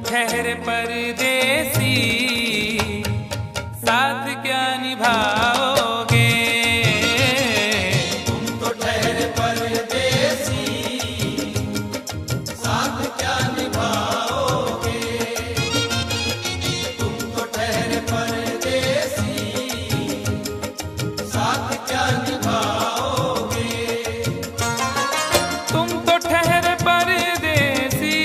ठहरे परदेसी, साथ क्या निभाओगे? तुम तो ठहरे परदेसी, साथ क्या निभाओगे? तुम तो ठहरे परदेसी, साथ क्या निभाओगे? तुम तो ठहरे परदेसी,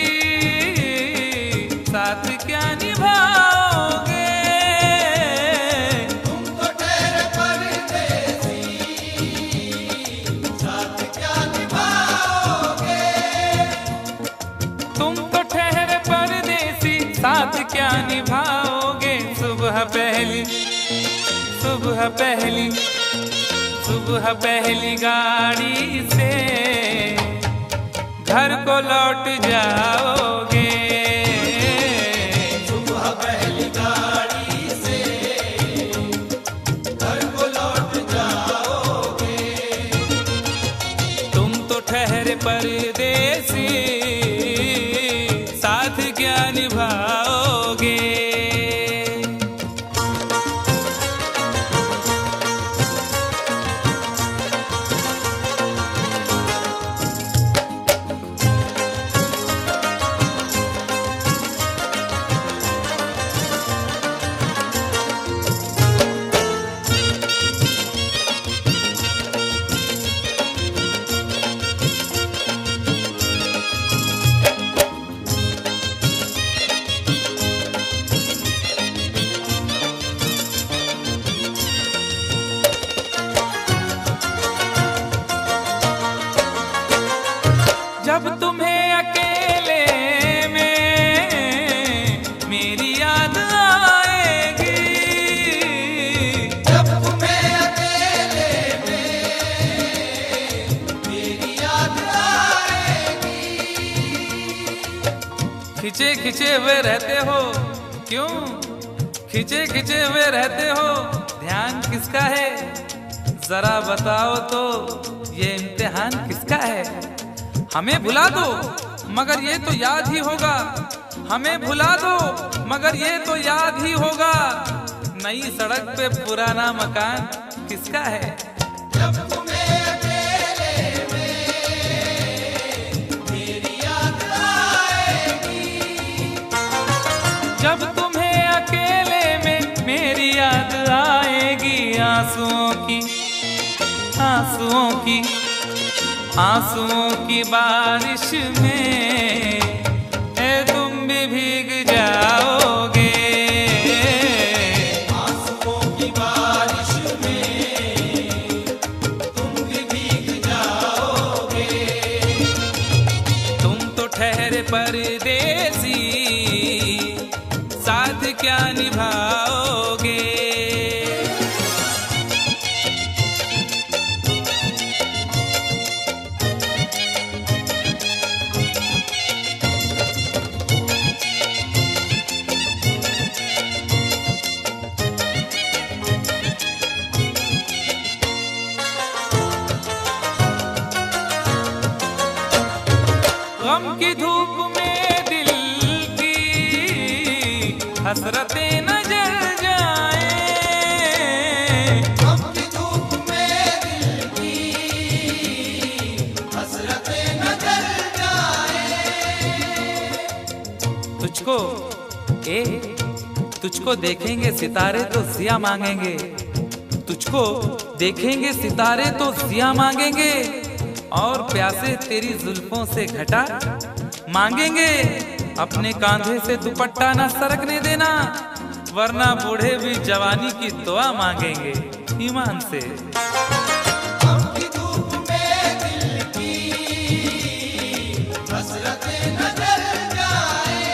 साथ क्या निभाओगे? तुम तो ठहरे परदेसी, साथ क्या निभाओगे? तुम तो ठहरे परदेसी, साथ क्या निभाओगे? सुबह पहली गाड़ी से घर को लौट जाओगे। सुबह पहली गाड़ी से घर को लौट जाओगे। तुम तो ठहरे परदेसी, साथ क्या निभाओगे? जब तुम्हें अकेले में मेरी याद आएगी, जब तुम्हें अकेले में मेरी याद आएगी। खिंचे खिंचे हुए रहते हो क्यों? खिंचे खिंचे हुए रहते हो, ध्यान किसका है? जरा बताओ तो, ये इम्तिहान किसका है? हमें भुला दो मगर ये तो याद ही होगा, हमें भुला दो मगर ये तो याद ही होगा। नई सड़क पे पुराना मकान किसका है? जब तुम्हें अकेले में मेरी याद आएगी। जब तुम्हें अकेले में मेरी याद आएगी, आंसुओं की बारिश में तुम भी भीग जाओगे। आंसुओं की बारिश में तुम भी भीग जाओगे। तुम तो ठहरे परदेसी, साथ क्या निभाओगे? गम की धूप में दिल की हसरतें न जल जाएं। गम की धूप में दिल की हसरतें न जल जाएं। तुझको देखेंगे सितारे तो जिया मांगेंगे। तुझको देखेंगे सितारे तो जिया मांगेंगे, और प्यासे तेरी जुल्फों से घटा मांगेंगे। अपने कांधे से दुपट्टा ना सरकने देना, वरना बूढ़े भी जवानी की दुआ मांगेंगे ईमान से। गम की धूप में दिल की हसरतें न जल जाएं।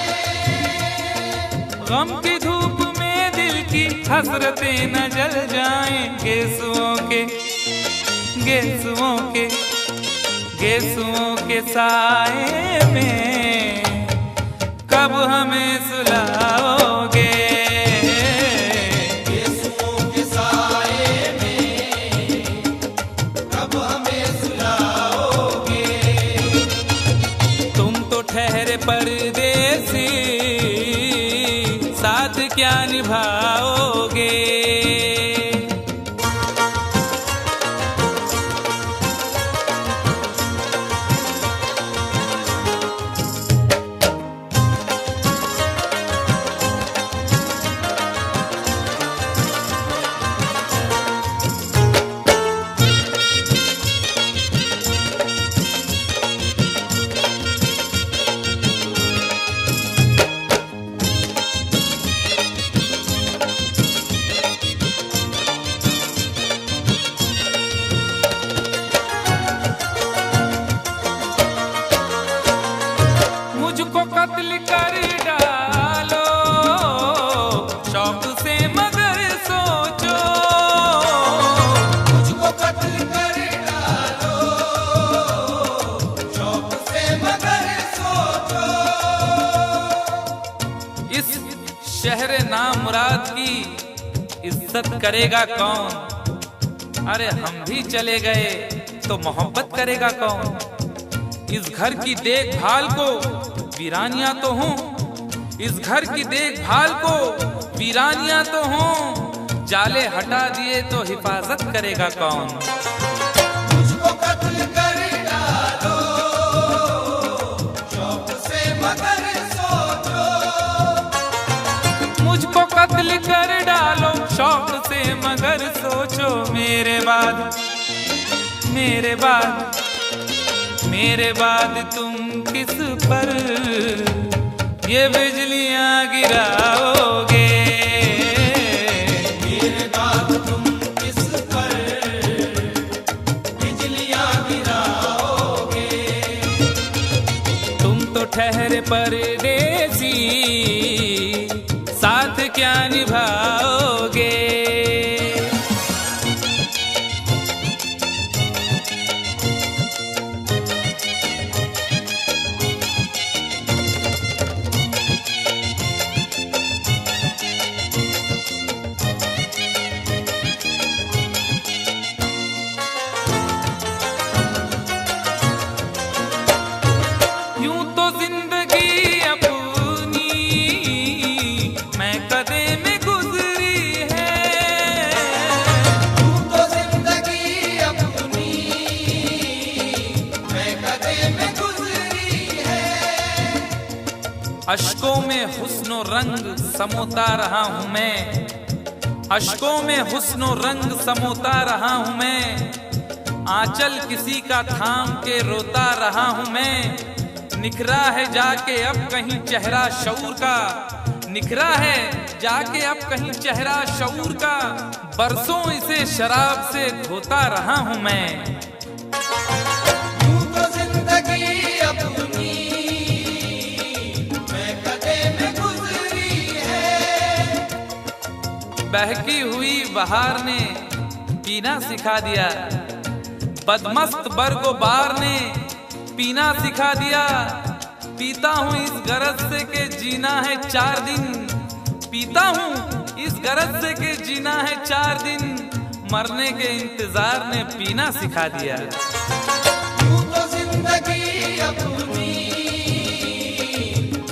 गम की धूप में दिल की हसरतें न जल जाएं। गेसुओं के साए में कब हमें सुलाओगे? गेसुओं के साए में कब हमें सुलाओगे? तुम तो ठहरे परदेसी, क्या निभाओगे। मुझको कत्ल कर डालो शौक से मगर सोचो। मुझको कत्ल कर डालो शौक से मगर सोचो। इस शहर नामुराद की इज्जत करेगा कौन। अरे हम भी चले गए तो मोहब्बत करेगा कौन। इस घर की देखभाल को वीरानियां तो हूँ, इस घर की देखभाल को वीरानियां तो हूँ। जाले हटा दिए तो हिफाजत करेगा कौन। मुझको कत्ल कर डालो शौक से मगर सोचो। मुझको कत्ल कर डालो शौक से मगर सोचो। मेरे बाद तुम किस पर ये बिजलियां गिराओगे। मेरे बाद तुम किस पर बिजलियां गिराओगे। तुम तो ठहरे परदेसी साथ क्या निभाओगे। यूं तो जिंदगी अपनी मैं कदे में गुजरी है। तू तो जिंदगी अपनी मैं कदे में गुजरी है। अश्कों में हुस्नो रंग समोता रहा हूं मैं। अश्कों में हुस्नो रंग समोता रहा हूं मैं। आंचल किसी का थाम के रोता रहा हूं मैं। निखरा है जाके अब कहीं चेहरा शऊर का। निखरा है जाके अब कहीं चेहरा शऊर का। बरसों इसे शराब से धोता रहा हूं मैं। तू तो जिंदगी अपनी मैं कदे में गुजरी है। बहकी हुई बहार ने पीना सिखा दिया। बदमस्त बरगो बार ने पीना सिखा दिया। पीता हूँ इस गरज से के जीना है 4 दिन। पीता हूँ इस गरज से के जीना है 4 दिन। मरने के इंतजार ने पीना सिखा दिया। तू तो जिंदगी अपनी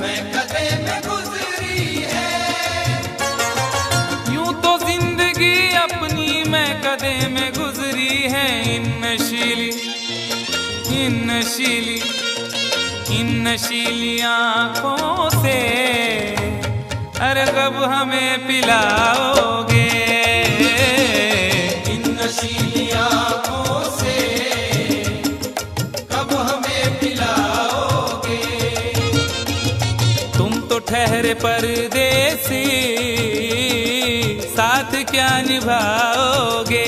मैं कदे में गुजरी है। यूं तो जिंदगी अपनी मैं कदे में गुजरी है। इन नशीली आँखों से अरे कब हमें पिलाओगे। इन नशीली आँखों से कब हमें पिलाओगे। तुम तो ठहरे परदेसी साथ क्या निभाओगे।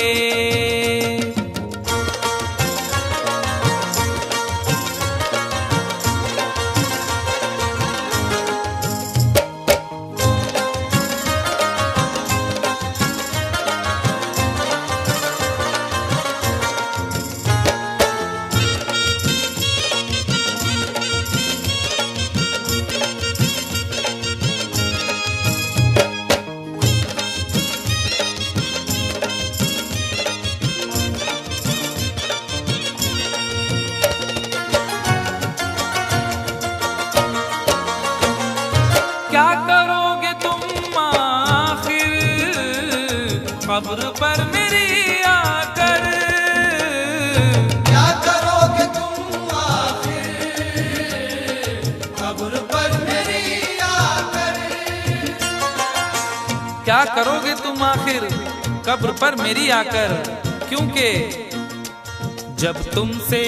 करोगे तुम आखिर कब्र पर मेरी आकर, क्योंकि जब तुमसे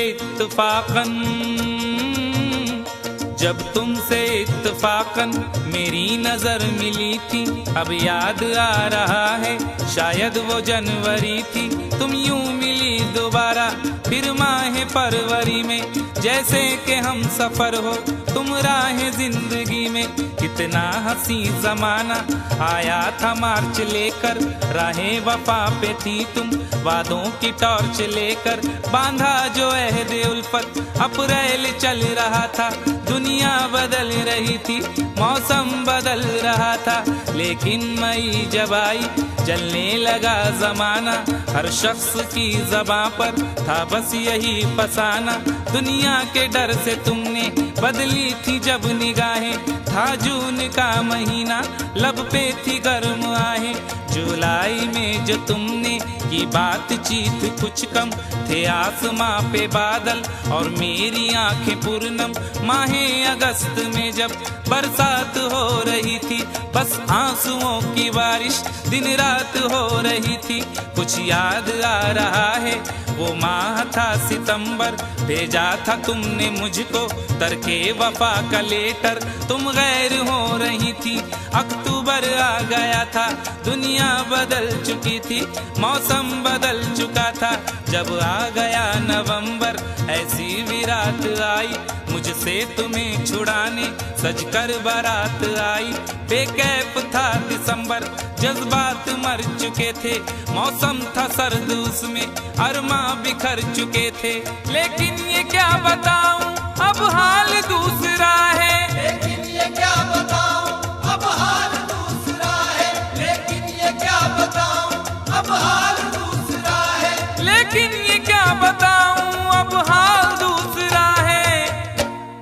इत्तफाकन मेरी नजर मिली थी, अब याद आ रहा है शायद वो जनवरी थी। तुम यूं मिली दोबारा फिर माह फरवरी में, जैसे कि हम सफर हो तुम राह जिंदगी में। कितना हंसी जमाना आया था मार्च लेकर, राहें वफा पे थी तुम वादों की टॉर्च लेकर। बांधा जो अहदे उल्फत अप्रैल चल रहा था, दुनिया बदल रही थी मौसम बदल रहा था। लेकिन मई जब आई जलने लगा जमाना, हर शख्स की ज़बां पर था बस यही फसाना। दुनिया के डर से तुमने बदली थी जब निगाहें, था जून का महीना लब पे थी गर्म आहें। जुलाई में जो तुमने की बातचीत कुछ कम थे आसमां पे बादल और मेरी आंखें पूर्णम। माहे अगस्त में जब बरसात हो रही थी, बस आंसुओं की बारिश दिन रात हो रही थी। कुछ याद आ रहा है वो माह था सितंबर, भेजा था तुमने मुझको तरके वफा का लेटर। तुम गैर हो रही थी, अक्टूबर आ गया था, दुनिया बदल चुकी थी, मौसम बदल चुका था। जब आ गया नवंबर ऐसी विरात आई, मुझसे तुम्हें छुड़ाने सजकर बारात आई। बेकैफ था दिसंबर, जज्बात मर चुके थे, मौसम था सर्द उसमें अरमा बिखर चुके थे। लेकिन ये क्या बताऊं अब हाल दूसरा है, लेकिन ये क्या बताऊं अब हाल दूसरा है, लेकिन ये क्या बताऊं अब हाल दूसरा है, लेकिन ये क्या बताऊं अब हाल दूसरा है।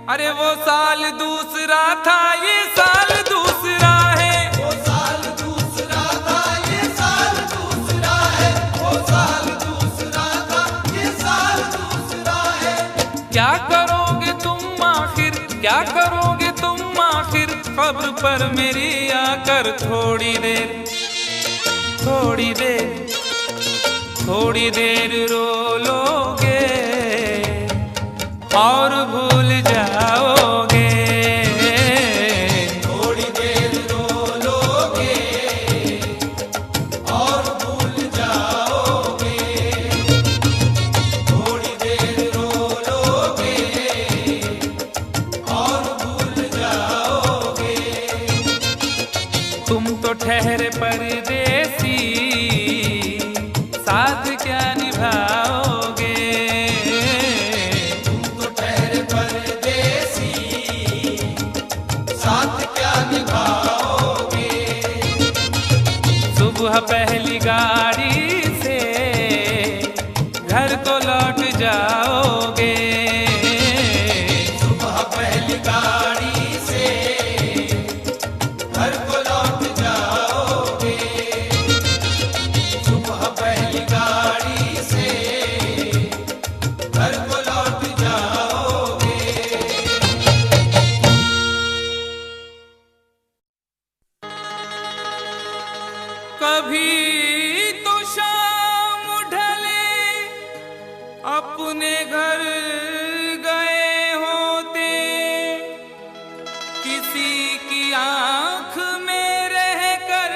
अरे वो साल दूसरा था ये साल दूसरा है, वो साल दूसरा था ये साल दूसरा है, वो साल दूसरा था ये साल दूसरा है। क्या करोगे तुम आखिर, क्या करोगे तुम आखिर कब्र पर मेरी आकर। थोड़ी देर थोड़ी देर थोड़ी देर रो लोगे और भूल जाओगे, थोड़ी देर रो लोगे और भूल जाओगे, थोड़ी देर रो लोगे और भूल जाओगे। तुम तो ठहरे परदेसी साथ क्या निभाओगे। तुम तो ठहरे परदेसी साथ क्या निभाओगे। सुबह पहली गाड़ी से घर को लौट जाओगे, सुबह पहली गाड़ी से घर को लौट जाओगे, सुबह पहली गाड़ी से घर को लौट जाओगे। कभी तो शाम ढले अपने घर गए होते, किसी की आंख में रहकर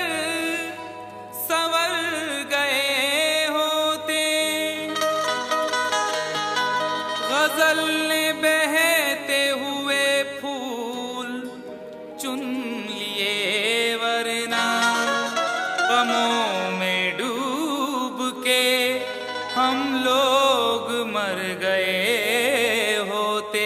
संवर गए होते। गजल ने बहते हुए फूल चुन लिए, वरना गमों में डूब के हम लोग मर गए होते।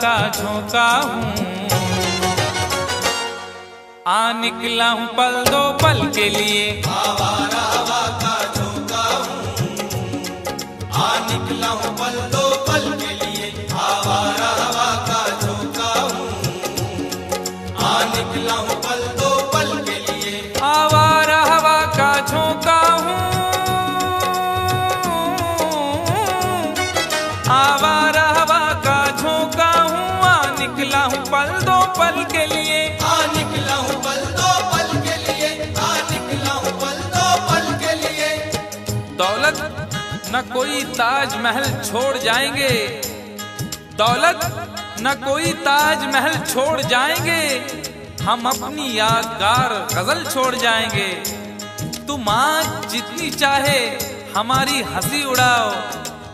का झोंका हूँ। आ निकला हूँ पल दो पल के लिए, आवारा हवा का झोंका हूँ। आ निकला हूँ पल दो पल के लिए, आवारा हवा का झोंका हूँ। आ निकला हूँ पल दो पल के लिए, आवारा हवा का झोंका हूँ। आवारा हवा का झोंका हूँ। आ निकला हूँ पल दो पल के लिए, आ निकला हूँ पल दो पल के लिए, आ निकला हूँ पल दो पल के लिए। दौलत न कोई ताजमहल छोड़ जाएंगे, दौलत न कोई ताजमहल छोड़ जाएंगे, हम अपनी यादगार गजल छोड़ जाएंगे। तुम आज जितनी चाहे हमारी हंसी उड़ाओ,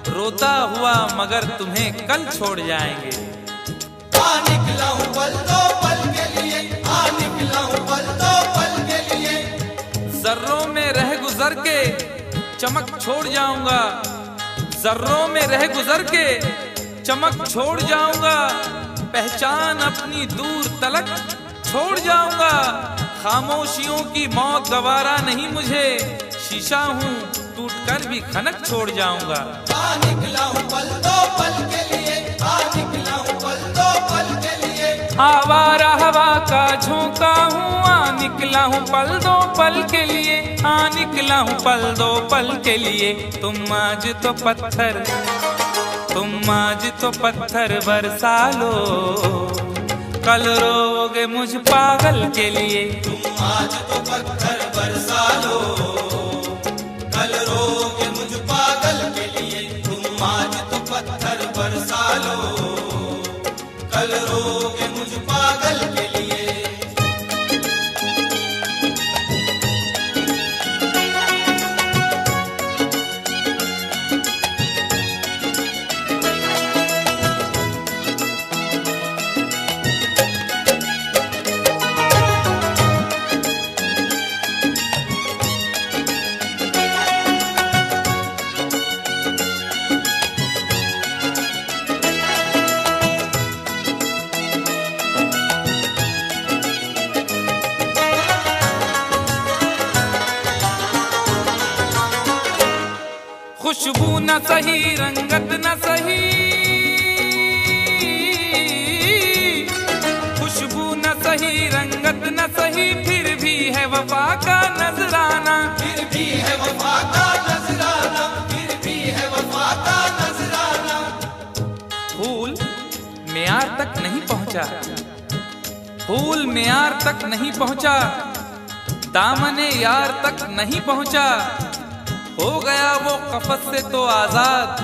रोता हुआ मगर तुम्हें कल छोड़ जाएंगे। आ निकला हूँ पल दो पल के लिए, आ निकला हूँ पल दो पल के लिए। जर्रों में रह गुजर के चमक छोड़ जाऊंगा, जर्रों में रह गुजर के चमक छोड़ जाऊंगा, पहचान अपनी दूर तलक छोड़ जाऊंगा। खामोशियों की मौत गवारा नहीं मुझे, शीशा हूँ टूट कर भी खनक छोड़ जाऊंगा। आ निकला हूँ पल दो पल के लिए, आ निकला हूँ पल दो पल के लिए। आवारा हवा का झोंका हूँ। आ निकला हूँ पल दो पल के लिए, आ निकला हूँ पल दो पल के लिए। तुम आज तो पत्थर, तुम आज तो पत्थर बरसा लो, कल रोगे मुझ पागल के लिए। तुम आज तो पत्थर बरसा लो, कल रोगे मुझ पागल के लिए। तुम आज तो पत्थर बरसा लो, कल रोगे मुझ पागल के लिए। खुशबू न सही, रंगत न सही, खुशबू न सही, रंगत न सही, फिर भी है वफा का नजराना। फिर भी है वफा का नजराना, फिर भी है वफा का नजराना। फूल मेयार तक नहीं पहुंचा, फूल मेयार तक नहीं पहुंचा, दामने यार तक नहीं पहुंचा, हो गया वो कफस से तो आजाद,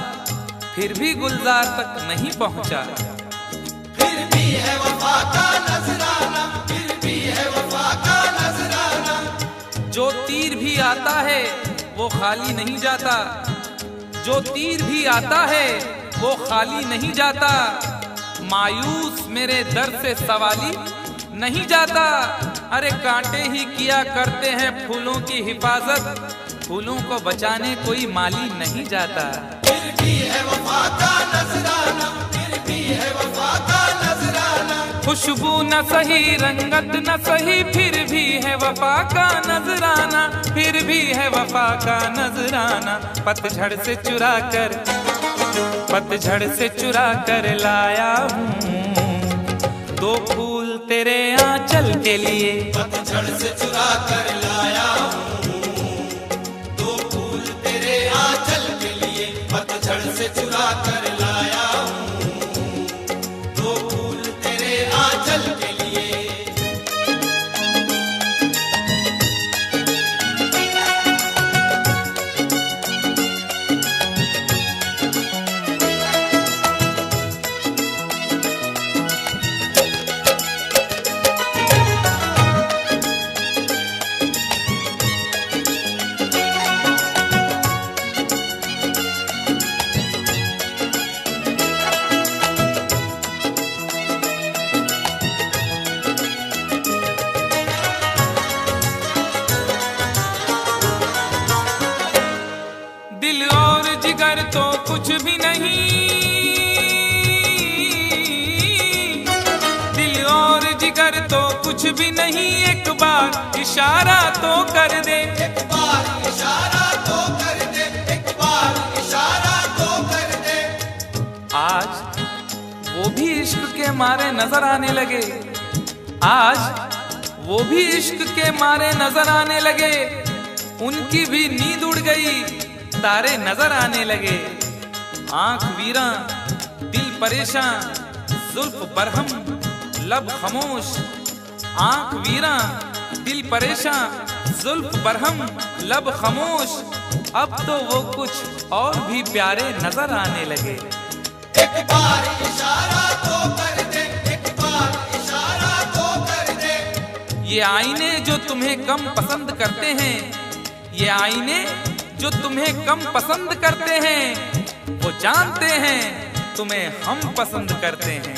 फिर भी गुलजार तक नहीं पहुंचा। फिर भी है वफा का नजराना, फिर भी है वफा का नजराना। जो तीर भी आता है वो खाली नहीं जाता, जो तीर भी आता है वो खाली नहीं जाता, मायूस मेरे दर से सवाली नहीं जाता। अरे कांटे ही किया करते हैं फूलों की हिफाजत, फूलों को बचाने कोई माली नहीं जाता। फिर भी है वफा का नजराना, फिर भी है वफा का नजराना। खुशबू न सही, रंगत न सही, फिर भी है वफा का नजराना, फिर भी है वफा का नजराना। पतझड़ से चुरा कर, पतझड़ से चुरा कर लाया हूँ दो फूल तेरे आंचल के लिए। पतझड़ से चुरा कर लाया हूँ दो फूल तेरे आंचल के लिए। पतझड़ से चुरा कर लाया हूँ दो फूल तेरे आंचल के लिए। कुछ भी नहीं, कुछ भी नहीं, एक बार इशारा तो कर दे। एक बार इशारा तो कर दे, एक बार इशारा तो कर दे। आज वो भी इश्क के मारे नजर आने लगे, आज वो भी इश्क के मारे नजर आने लगे। उनकी भी नींद उड़ गई, तारे नजर आने लगे। आंख वीरा दिल परेशान, जुल्फ बरहम लब खामोश। आंख वीरा दिल परेशान, जुल्फ बरहम लब खामोश। अब तो वो कुछ और भी प्यारे नजर आने लगे। एक बार इशारा तो कर दे, एक बार इशारा तो कर दे। ये आईने जो तुम्हें कम पसंद करते हैं, ये आईने जो तुम्हें कम पसंद करते हैं, वो जानते हैं तुम्हें हम पसंद करते हैं।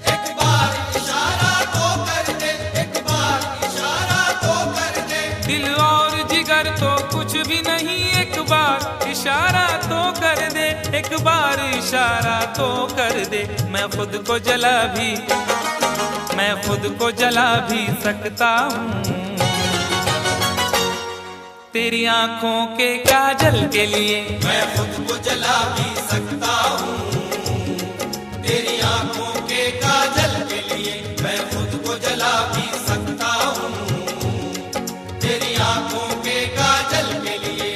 एक बार इशारा तो कर दे, एक बार इशारा तो कर दे। दिल और जिगर तो कुछ भी नहीं, एक बार इशारा तो कर दे, एक बार इशारा तो कर दे। मैं खुद को जला भी, मैं खुद को जला भी सकता हूँ तेरी आंखों के काजल के लिए। मैं खुद को जला भी सकता हूँ तेरी आंखों के काजल के लिए। मैं खुद को जला भी सकता हूँ तेरी आंखों के काजल के लिए।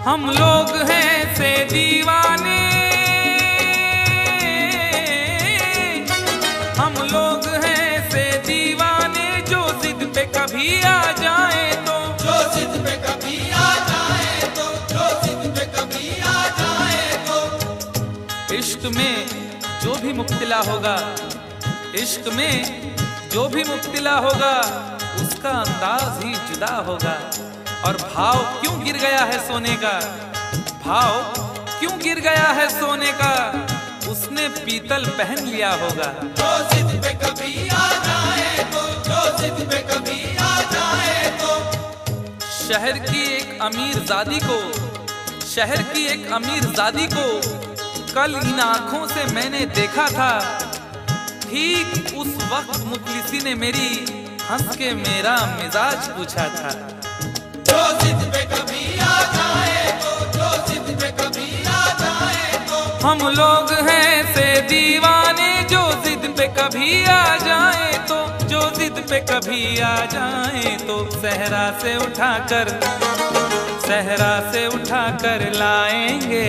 हम लोग हैं से दीवाने, हम लोग हैं से दीवाने, जो जिद पे कभी आ जाए तो, जो जिद पे कभी आ जाए तो, जो जिद पे कभी आ जाए तो। इश्क में जो भी मुब्तला होगा, इश्क में जो भी मुब्तला होगा, उसका अंदाज ही जुदा होगा। और भाव क्यों गिर गया है सोने का, भाव क्यों गिर गया है सोने का, उसने पीतल पहन लिया होगा। जो जिद पे कभी आ जाए तो, जो जिद पे कभी आ जाए तो। शहर की एक अमीर जादी को, शहर की एक अमीर जादी को कल इन आंखों से मैंने देखा था। ठीक उस वक्त मुखलिसी ने मेरी हंस के मेरा मिजाज पूछा था। जो जिद पे कभी आ जाए तो, जो जिद पे कभी आ जाए तो। हम लोग हैं से दीवाने, जो जिद पे कभी आ जाए तो, जो जिद पे कभी आ जाए तो। सहरा से उठाकर, सहरा से उठाकर लाएंगे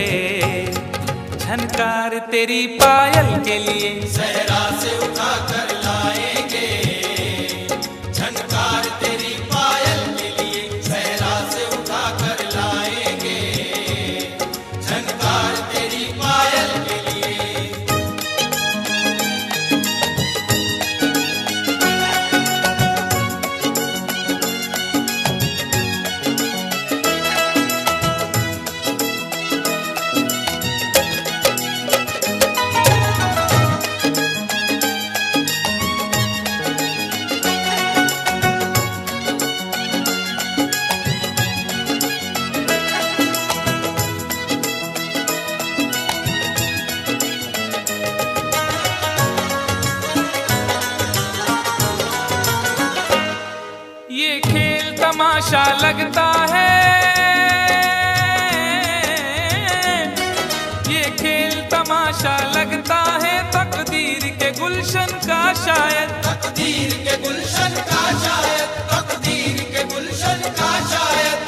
झनकार तेरी पायल के लिए। सहरा से उठाकर लाएंगे झनकार तेरी पायल के लिए। सहरा से उठाकर लाएंगे झनकार तेरी पायल के लिए। ये खेल तमाशा लगता है, ये खेल तमाशा लगता है, तकदीर के गुलशन का शायद। तकदीर के गुलशन का शायद, तकदीर के गुलशन का शायद।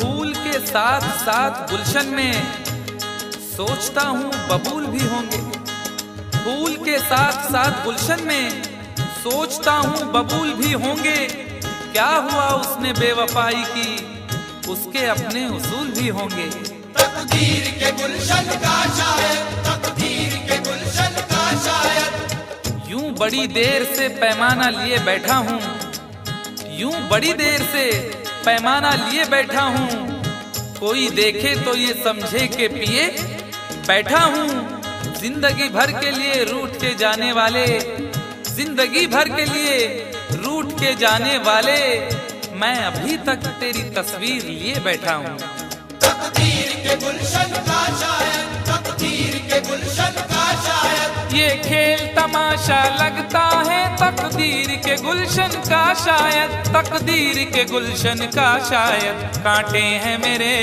फूल के साथ साथ गुलशन में सोचता हूँ बबूल भी होंगे। फूल के साथ साथ गुलशन में सोचता हूँ बबूल भी होंगे। क्या हुआ उसने बेवफाई की, उसके अपने उसूल भी होंगे। तकदीर के गुलशन का शायद, तकदीर के गुलशन का शायद। यूं बड़ी देर से पैमाना लिए बैठा हूँ, यूं बड़ी देर से पैमाना लिए बैठा हूँ, कोई देखे तो ये समझे के पिए बैठा हूँ। जिंदगी भर के लिए रूठ के जाने वाले, जिंदगी भर के लिए रूठ के जाने वाले, मैं अभी तक तेरी तस्वीर लिए बैठा हूँ। तकदीर के गुलशन का शायद, तकदीर के गुलशन का शायद, ये खेल तमाशा लगता है तकदीर के गुलशन का शायद, तकदीर के गुलशन का शायद। कांटे हैं मेरे,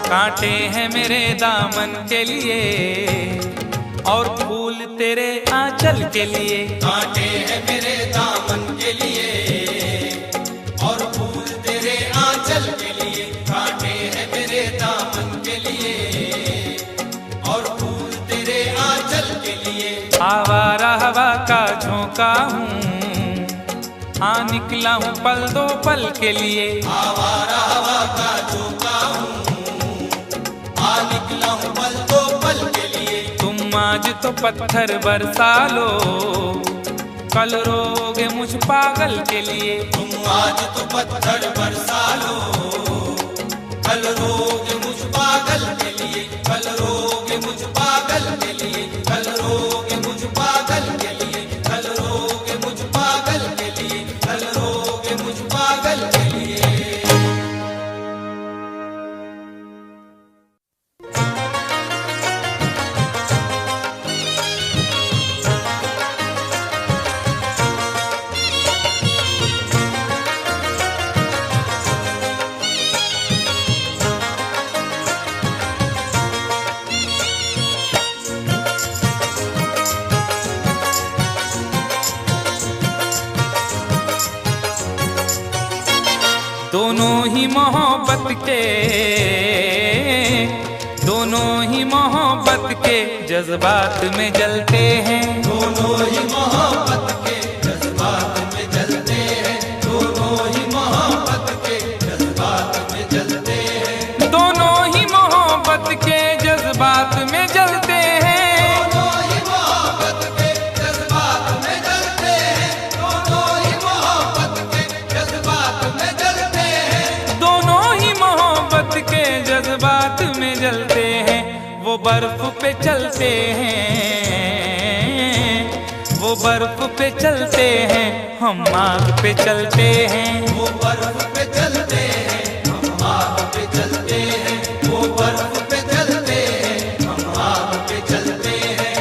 कांटे हैं मेरे दामन के लिए, और फूल तेरे आंचल के लिए। कांटे हैं मेरे दामन के लिए और फूल तेरे आंचल के लिए। कांटे हैं मेरे दामन के लिए और फूल तेरे आंचल के लिए। आवारा हवा का झोंका हूँ, हाँ निकला हूँ पल दो पल के लिए। आवारा हवा का झोंका हूँ, हाँ निकला हूँ पल दो पल के लिए। तुम आज तो पत्थर बरसा लो, कल रोगे मुझ पागल के लिए। तुम आज तो पत्थर बरसा लो, कल रोगे मुझ पागल के लिए। कल रोगे मुझ पागल के लिए, कल रोगे मुझ पागल के लिए, कल रोगे मुझ पागल के लिए, कल रोगे मुझ पागल के लिए। दोनों ही मोहब्बत के, दोनों ही मोहब्बत के जज्बात में जलते हैं। दोनों ही मोहब्बत के जज्बात में जलते हैं। दोनों ही मोहब्बत के जज्बात में जलते हैं। दोनों ही मोहब्बत के जज्बात में जलते हैं। दोनों ही मोहब्बत के जज्बात में जलते हैं। दोनों ही मोहब्बत के जज्बात में जलते हैं। दोनों ही मोहब्बत के जज्बात में जलते हैं। वो बर्फ पे चलते हैं, वो बर्फ पे चलते हैं, हम आग पे चलते हैं। वो बर्फ पे चलते हैं, हम आग पे चलते हैं। वो बर्फ पे चलते हैं, हम आग पे चलते हैं।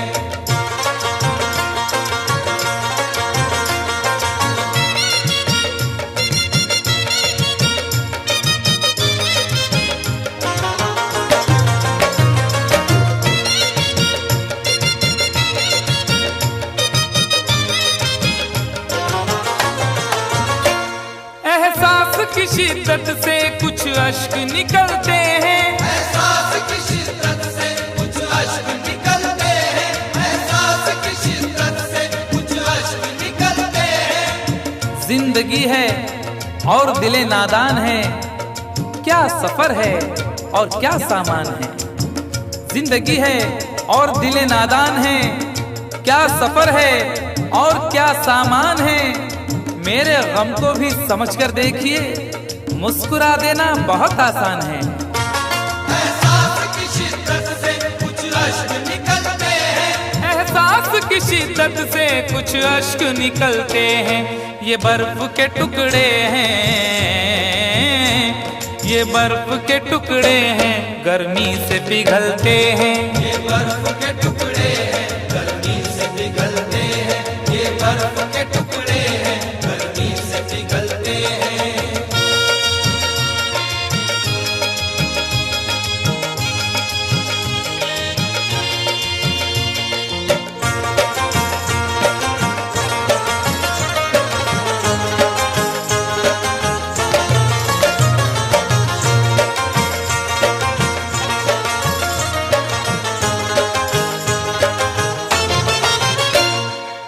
एहसास की शिद्दत से कुछ अश्क निकलते हैं। एहसास की शिद्दत से कुछ अश्क निकलते हैं। एहसास की शिद्दत से कुछ अश्क निकलते हैं। जिंदगी है और दिले नादान है, क्या सफर है और क्या सामान है। जिंदगी है और दिले नादान है, क्या सफर है और क्या सामान है। मेरे गम को भी समझकर देखिए, मुस्कुरा देना बहुत आसान है। एहसास की शिद्दत से कुछ अश्क निकलते हैं। एहसास की शिद्दत से कुछ अश्क निकलते हैं। ये बर्फ के टुकड़े हैं, ये बर्फ के टुकड़े हैं, गर्मी से पिघलते हैं। ये बर्फ के टुकड़े हैं, गर्मी से पिघलते हैं। ये बर्फ के टुकड़े हैं, गर्मी से पिघलते हैं।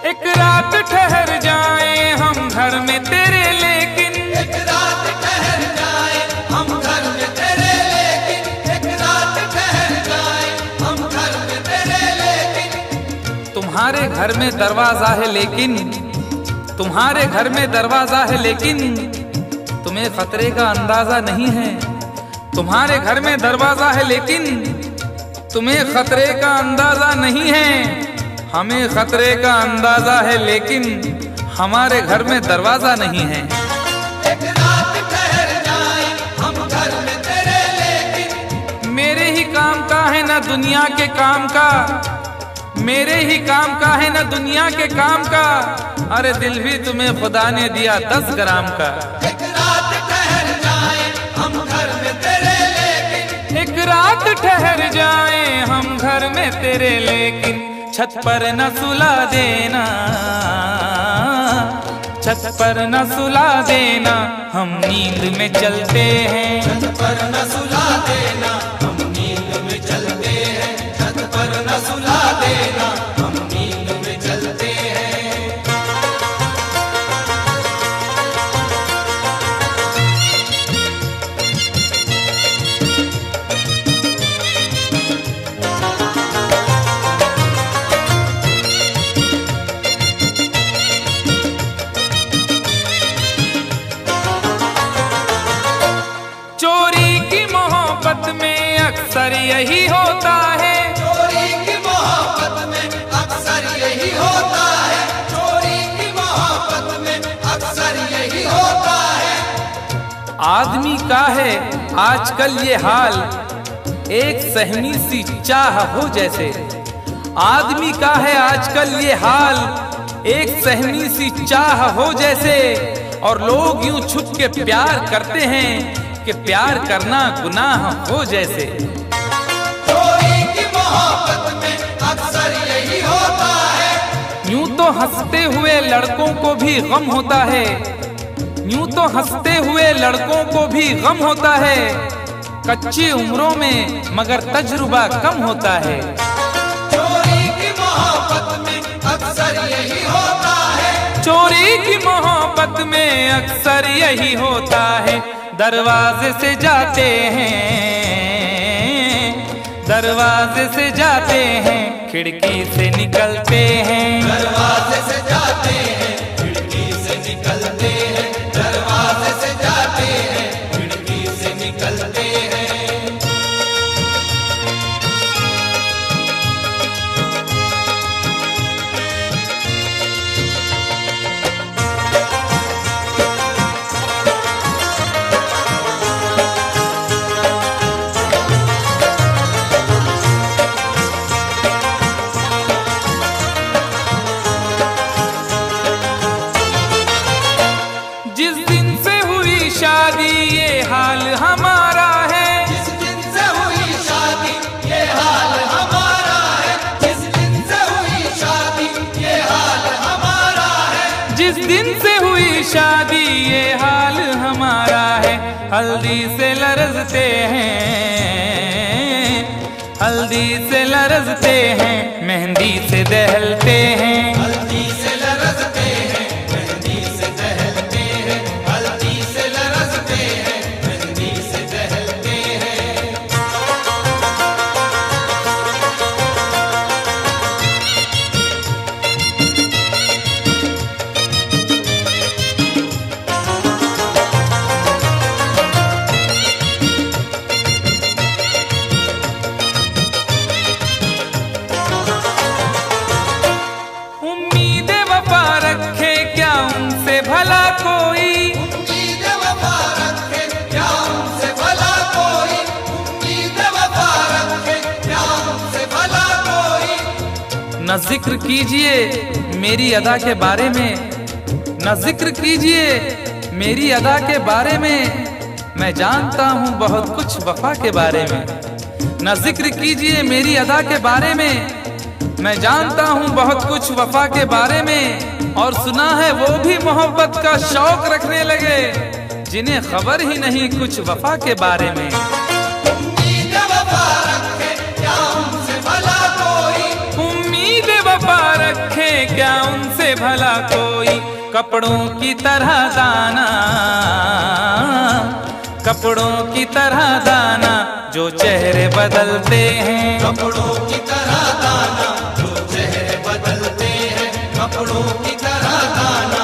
एक रात ठहर जाए हम घर में तेरे, लेकिन एक रात ठहर जाए हम घर में तेरे, लेकिन एक रात ठहर जाए हम घर में तेरे, लेकिन तुम्हारे घर में दरवाजा है लेकिन तुम्हारे घर में दरवाजा है लेकिन तुम्हें खतरे का अंदाजा नहीं है। तुम्हारे घर में दरवाजा है लेकिन तुम्हें खतरे का अंदाजा नहीं है। हमें खतरे का अंदाजा है लेकिन हमारे घर में दरवाजा नहीं है। एक रात ठहर जाए हम घर में तेरे, लेकिन मेरे ही काम का है ना दुनिया के काम का, मेरे ही काम का है ना दुनिया के काम का। अरे दिल भी तुम्हें खुदा ने दिया 10 ग्राम का। एक रात ठहर जाए हम घर में तेरे, लेकिन एक रात ठहर जाए हम घर में तेरे, लेकिन छत पर न सुला देना, छत पर न सुला देना, हम नींद में चलते हैं। छत पर न सुला देना हम नींद में चलते हैं। छत पर न सुला देना हम नींद में चलते हैं। चोरी की मोहब्बत में अक्सर यही होता है। चोरी की मोहब्बत में अक्सर यही होता है। चोरी की मोहब्बत में अक्सर यही होता है। आदमी का है आजकल ये हाल, एक सहनी सी चाह हो जैसे। आदमी का है आजकल ये हाल, एक सहनी सी चाह हो जैसे। और लोग यूं छुप के प्यार करते हैं कि प्यार करना गुनाह हो जैसे। चोरी की मोहब्बत में अक्सर यही होता है। यूं तो हंसते हुए लड़कों को भी गम होता है, यूं तो हंसते हुए लड़कों को भी गम होता है। कच्ची उम्रों में मगर तजुर्बा कम होता है। चोरी की मोहब्बत में अक्सर यही होता है। चोरी की मोहब्बत में अक्सर यही होता है। दरवाजे से जाते हैं, दरवाजे से जाते हैं, खिड़की से निकलते हैं। दरवाजे से जाते हैं खिड़की से निकलते हैं। दरवाजे से जाते हैं खिड़की से निकलते हैं। जिस दिन से हुई शादी ये हाल हमारा है। जिस दिन से हुई शादी ये हाल हमारा है। जिस दिन से हुई शादी ये हाल हमारा है। जिस दिन से हुई शादी ये हाल हमारा है। हल्दी से लरजते हैं, हल्दी से लरजते हैं, मेहंदी से दहलते हैं। हल्दी से लरजते हैं मेहंदी से दहलते हैं। हल्दी से लरजते हैं मेहंदी से दहलते हैं। उम्मीदें वफा रखे क्या उनसे भला कोई। उम्मीद वफा रखे क्या उनसे भला कोई। उम्मीद वफा रखे क्या उनसे भला कोई। न जिक्र कीजिए मेरी अदा के बारे में, न जिक्र कीजिए मेरी अदा के बारे में। मैं जानता हूँ बहुत कुछ वफा के बारे में। न जिक्र कीजिए मेरी अदा के बारे में, मैं जानता हूँ बहुत कुछ वफा के बारे में। और सुना है वो भी मोहब्बत का शौक रखने लगे जिन्हें खबर ही नहीं कुछ वफा के बारे में। उम्मीद वफा रखे क्या उनसे भला कोई। उम्मीद वफा रखे क्या उनसे भला कोई। कपड़ों की तरह दाना, कपड़ों की तरह दाना, जो चेहरे बदलते हैं। कपड़ों की तरह दाना जो चेहरे बदलते हैं। कपड़ों की तरह दाना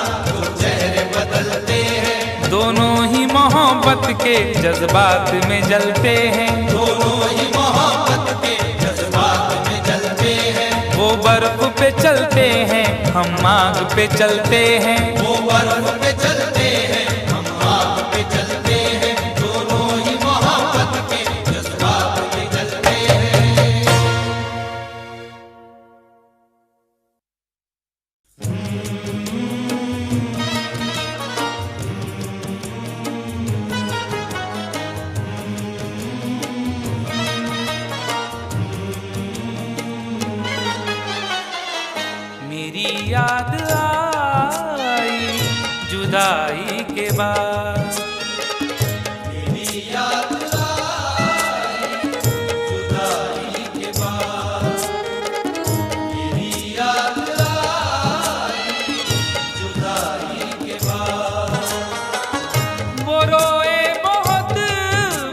मोहब्बत के जज्बात में जलते हैं, दोनों ही मोहब्बत के जज्बात में जलते हैं। वो बर्फ पे चलते हैं, हम आग पे चलते हैं। वो बर्फ पे चलते हैं, हम आग पे चलते हैं। दोनों ही मोहब्बत के जज्बात में जलते हैं। मेरी याद आई जुदाई के बाद, मेरी याद आई जुदाई के बाद। मेरी याद आई जुदाई के बाद। वो रोए बहुत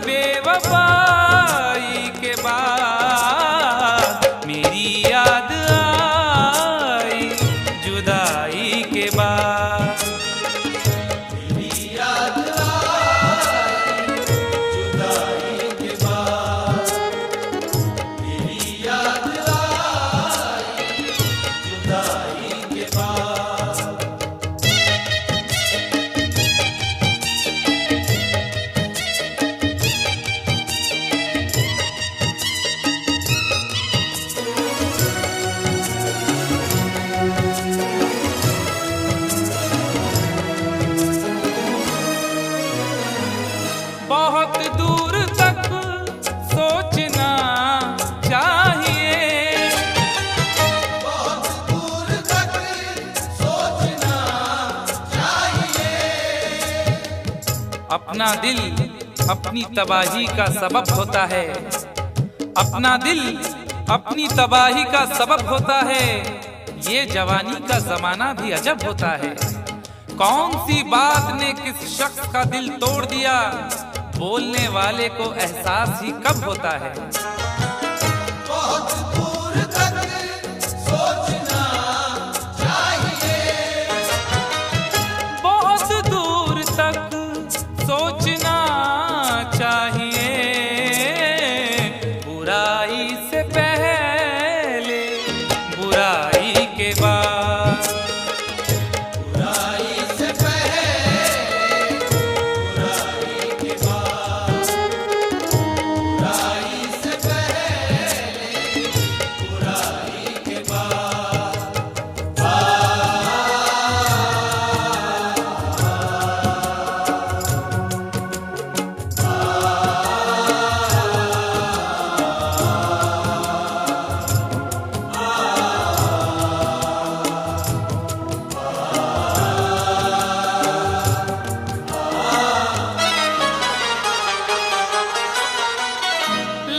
बेवफाई के बाद। मेरी याद आई जुदाई के बाद। मेरी याद आई जुदाई के बाद। मेरी याद आई जुदाई के बाद। बहुत दूर तक सोचना चाहिए, बहुत दूर तक सोचना चाहिए। अपना दिल अपनी तबाही का सबब होता है। अपना दिल अपनी तबाही का सबब होता है। ये जवानी का जमाना भी अजब होता है। कौन सी बात ने किस शख्स का दिल तोड़ दिया, बोलने वाले को एहसास ही कब होता है। बहुत दूर तक सोचना चाहिए। बहुत दूर तक सोचना चाहिए। बुराई से पहले बुराई के बाद। बुराई से पहले बुराई के बाद। बुराई से पहले बुराई के बाद।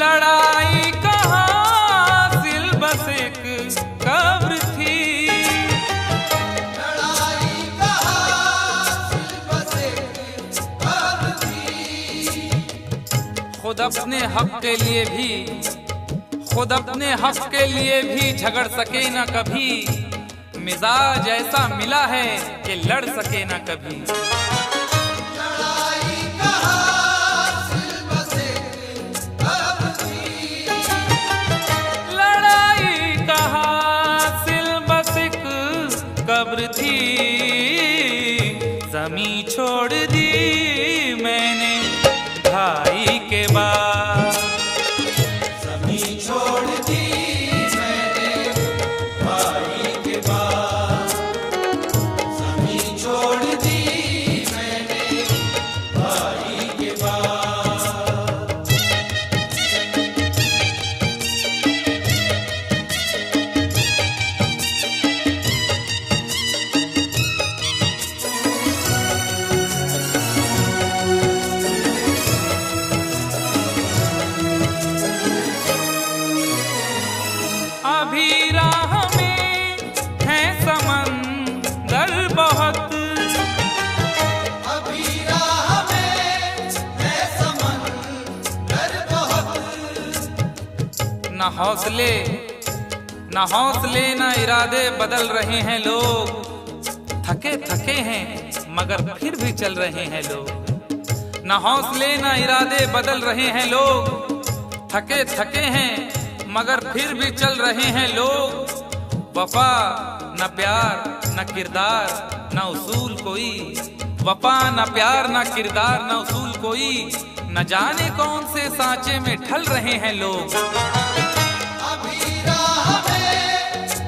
लड़ाई का हासिल बस एक कब्र थी। लड़ाई का हासिल बस एक कब्र थी। खुद अपने हक के लिए भी खुद अपने हक के लिए भी झगड़ सके ना कभी। मिजाज ऐसा मिला है कि लड़ सके ना कभी। लड़ाई का हासिल बस एक कब्र थी। लड़ाई का हासिल बस एक कब्र थी। जमी छोड़ दी मैंने भाई के बाद। ज़मीं छोड़ दी मैंने भाई के बाद। ज़मीं छोड़ दी मैंने भाई के बाद। अभी राह में है समंदर बहुत। अभी राह में है समंदर बहुत। न हौसले न इरादे बदल रहे हैं लोग। थके थके हैं मगर फिर भी चल रहे हैं लोग। न हौसले न इरादे बदल रहे हैं लोग, थके थके हैं मगर फिर भी चल रहे हैं लोग। वफा न प्यार न किरदार न उसूल कोई, वफा न प्यार न किरदार न उसूल कोई, न जाने कौन से सांचे में ढल रहे हैं लोग। अभी राह में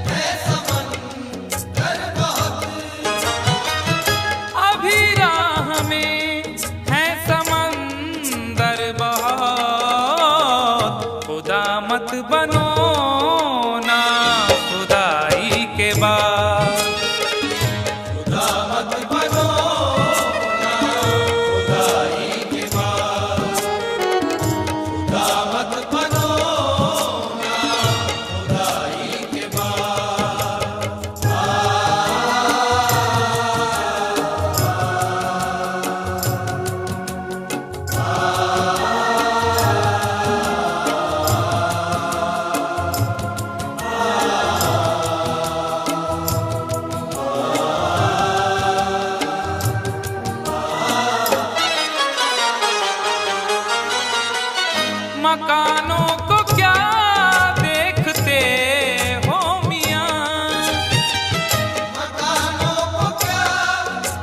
है समंदर बहुत, अभी राह में है समंदर बहुत, खुदा मत बनो ना खुदाई के बाद। खुदा मत बनो ना खुदाई के बाद, खुदा मत बनो ना खुदाई के बाद। मकानों को क्या देखते हो मियां, मकानों को क्या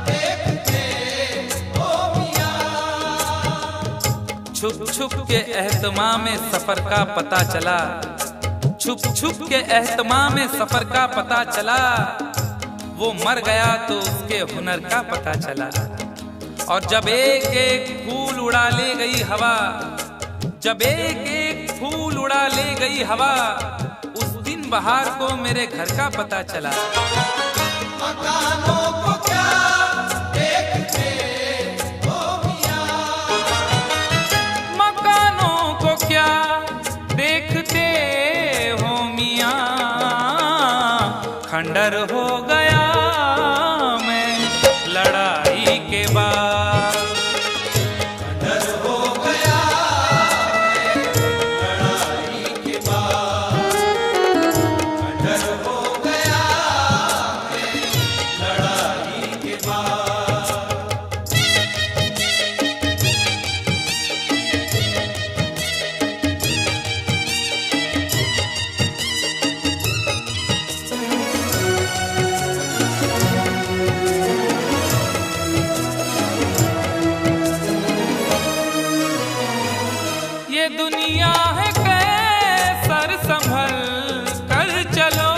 देखते हो मियां, छुप छुप के एहतमाम में सफर का पता चला, छुप छुप के एहतमाम में सफर का पता चला। वो मर गया तो उसके हुनर का पता चला। और जब एक एक फूल उड़ा ले गई हवा, जब एक एक फूल उड़ा ले गई हवा, उस दिन बहार को मेरे घर का पता चला। मकानों को क्या देखते हो मियां, मकानों को क्या देखते हो मियां, खंडर हो गया मैं लड़ाई के बाद। डर हो गया लड़ाई के बाद, डर हो गया लड़ाई के बाद। ये दुनिया है कैसर संभल कर चलो,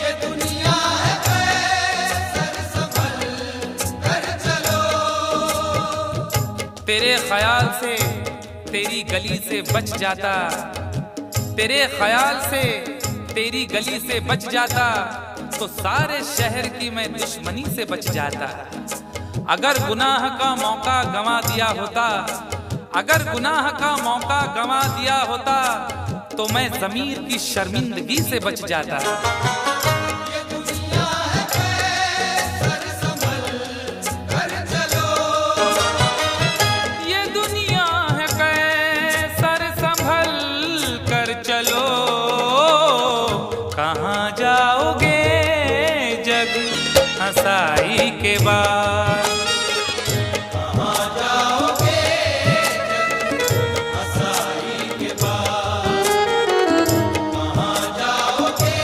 ये दुनिया है कैसर संभल कर चलो, तेरे ख्याल से तेरी गली से बच जाता, तेरे ख्याल से तेरी गली से बच जाता, तो सारे शहर की मैं दुश्मनी से बच जाता। अगर गुनाह का मौका गंवा दिया होता, अगर गुनाह का मौका गंवा दिया होता, तो मैं ज़मीर की शर्मिंदगी से बच जाता। ये दुनिया है कैसर संभल कर चलो, ये दुनिया है कैसर संभल कर चलो, कहाँ जाओगे जग हंसाई के बाद। कहाँ जाओगे हंसाई के बाद, कहाँ जाओगे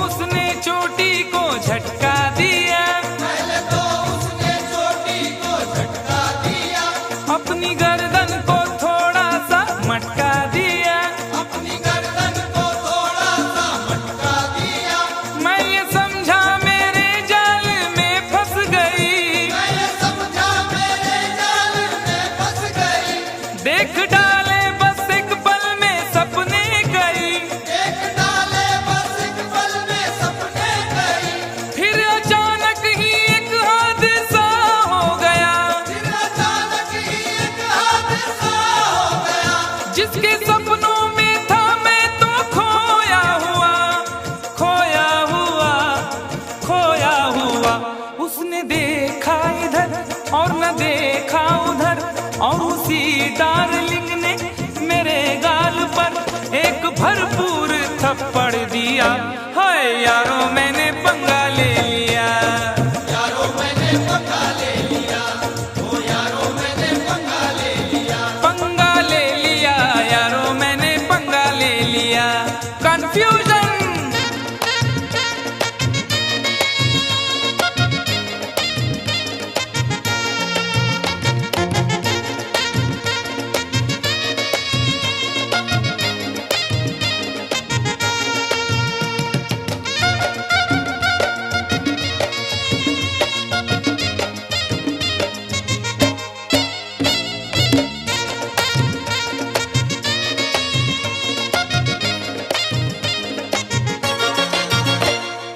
उसने चोटी को झटका दिया, पहले तो उसने चोटी को झटका दिया, अपनी गर्दन को थोड़ा सा मटका दिया, अपनी गर्दन को थोड़ा सा मटका दिया। मैं ये समझा मेरे जाल में फंस गई, मैं ये समझा मेरे जाल में फंस गई, देख डाले बस एक पल में सपने गई, एक डाले बस एक पल में सपने गई। फिर अचानक ही एक हादसा हो गया, फिर अचानक ही एक हादसा हो गया, जिसके सपनों में था मैं तो खोया हुआ, खोया हुआ, खोया हुआ। उसने देखा इधर और न देखा उधर, और उसी डार्लिंग ने मेरे गाल पर एक भरपूर थप्पड़ दिया। हाय यारो मैंने पंगा ले लिया, यारो मैंने पंगा ले लिया, ओ यारो मैंने पंगा ले लिया। पंगा ले लिया यारो मैंने पंगा ले लिया। कंफ्यूजन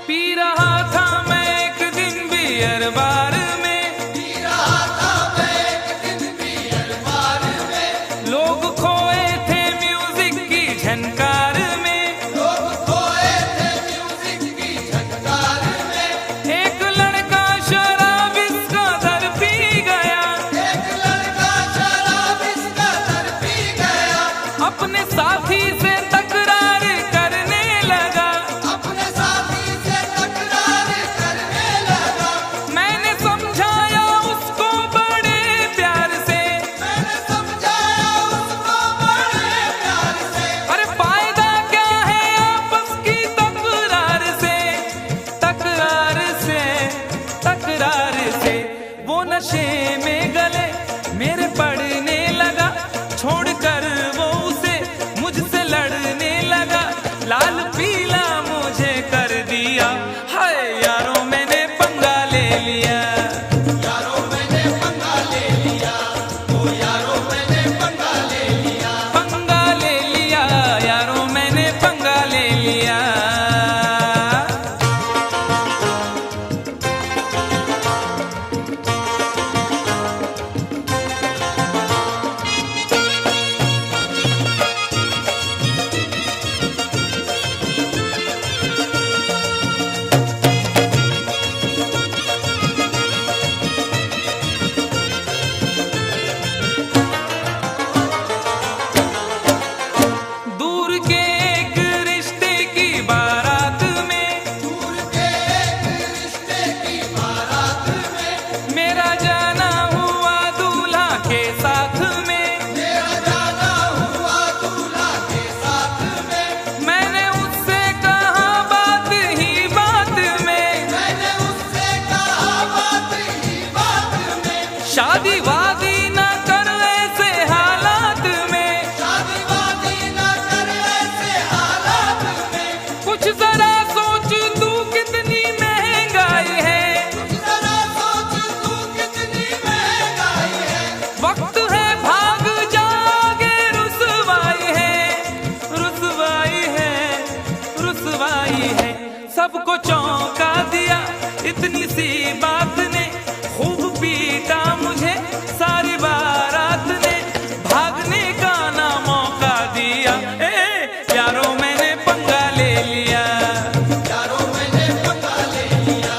पी रहा था मैं एक दिन बियर बार में, पी रहा था मैं एक दिन बियर बार में, लोग खोए थे म्यूजिक की झनकार में, लोग खोए थे म्यूजिक की झनकार में। एक लड़का शराब इसका दर पी गया, एक लड़का शराब इसका दर पी गया, अपने साथी से तकरार करने लगा, अपने साथी से तकरार करने लगा। मैंने समझाया उसको बड़े प्यार से, मैंने समझाया उसको बड़े प्यार से, अरे फायदा क्या है आपस की तकरार से, तकरार से, तकरार से। वो नशे में गले मेरे पड़ने लगा, छोड़कर वो उसे मुझसे लड़ने लगा, लाल पीला मुझे कर दिया। हाय यारो मैंने पंगा ले लिया, यारो मैंने पंगा ले लिया, ओ यारो मैंने पंगा ले लिया। पंगा ले लिया यारो मैंने पंगा ले लिया। दूर के एक रिश्ते की बारात में, दूर के एक रिश्ते की बारात में, मेरा जाना हुआ दूल्हा के साथ में, मेरा जाना हुआ दूल्हा के साथ में। मैंने उससे कहा बात ही बात में, मैंने उससे कहा बात ही बात में, शादी वादी न कर ऐसे हालात में, शादी वादी न कर ऐसे हालात में। कुछ जरा सोच तू कितनी महंगाई है, जरा सोच तू कितनी महंगाई है, वक्त है भाग जागे, रुसवाई है, रुसवाई है, रुसवाई है। सबको चौंका दिया इतनी सी बात ने, खूब पीटा मुझे सारी बारात ने, भागने का ना मौका दिया। यारो मैंने पंगा ले लिया, यारो मैंने पंगा ले लिया,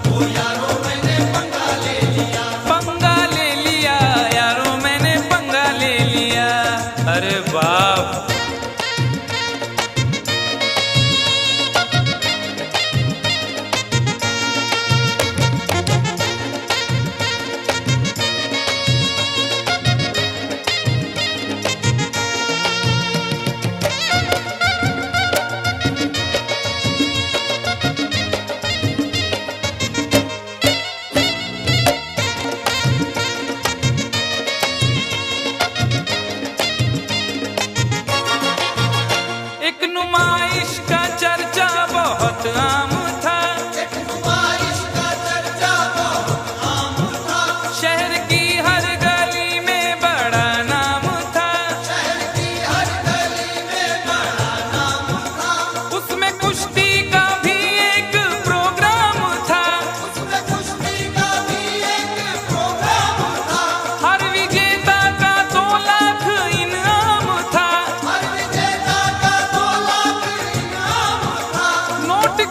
ओ यारो मैंने पंगा ले लिया। पंगा ले लिया यारो मैंने पंगा ले लिया। अरे बाप,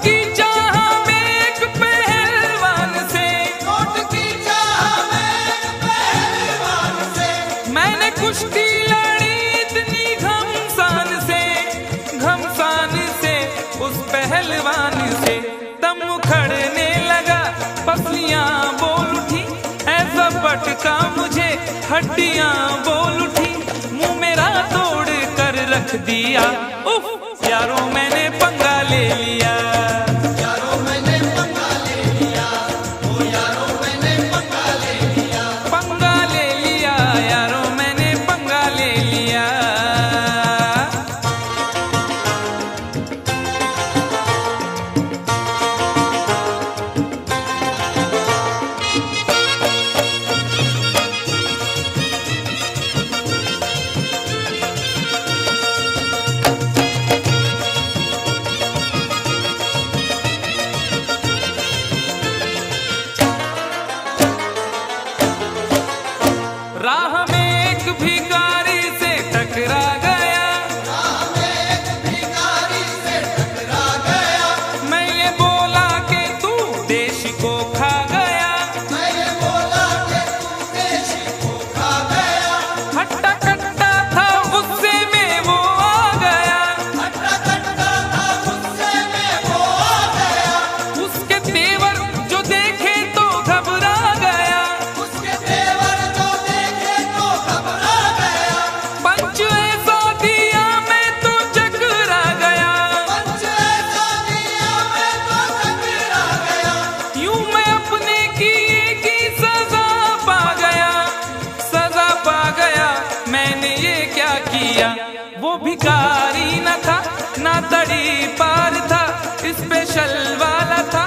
की चाह में एक पहलवान से, नोट की चाह में एक पहलवान से, मैंने कुश्ती लड़ी इतनी घमसान से, घमसान से उस पहलवान से दम उखड़ने लगा, पसलियां बोल उठी, ऐसा पटका मुझे हड्डियां बोल उठी, मुंह मेरा तोड़ कर रख दिया। उफ यारों मैंने पंगा ले लिया, यारों मैंने पंगा ले लिया, ओ यारों मैंने पंगा ले लिया, पंगा ले लिया, यारों मैंने पंगा ले लिया। राह में एक भिखारी से टकरा गया, राह में एक भिखारी से टकरा गया, मैं ये बोला कि तू देश को खा गया, मैं ये बोला कि तू देश को खा गया, हट्टा कट्टा था गुस्से में वो आ गया, हट्टा कट्टा था गुस्से में वो आ गया, उसके तेवर जो देखे तो घबरा गया, उसके तेवर जो देखे तो घबरा गया, पंच ऐसा दिया मैं तो चकरा गया, पंच ऐसा दिया मैं तो टकरा गया, यूं मैं अपने किए की सजा पा गया, सजा पा गया। मैंने ये क्या किया, वो भिखारी न था ना तड़ी पार था, स्पेशल वाला था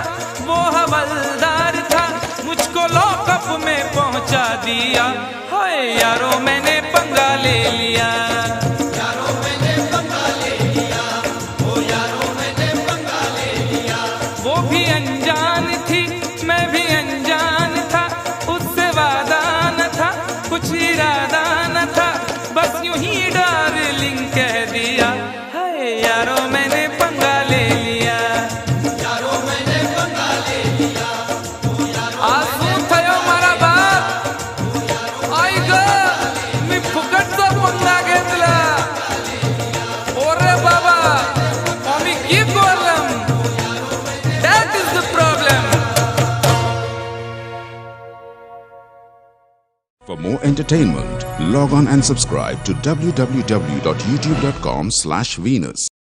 वो हवलदार था, मुझको लॉकअप में पहुंचा दिया। हाय यारों मैंने पंगा ले लिया, यारों मैंने पंगा ले लिया, ओ यारों मैंने पंगा ले लिया, वो भी अनजान थी मैं भी अनजान था, उससे वादा न था कुछ इरादा न था, बस यूं ही डार्लिंग कह दिया। हाय यारों मैंने पंगा ले लिया, यारों मैंने पंगा ले लिया, ओ यारों आजू थयो मारा बाप आई ग मी फुकटचा पंगा घेतला, ओरे बाबा आम्ही की problem, that is the problem. For more entertainment, log on and subscribe to www.youtube.com/Venus.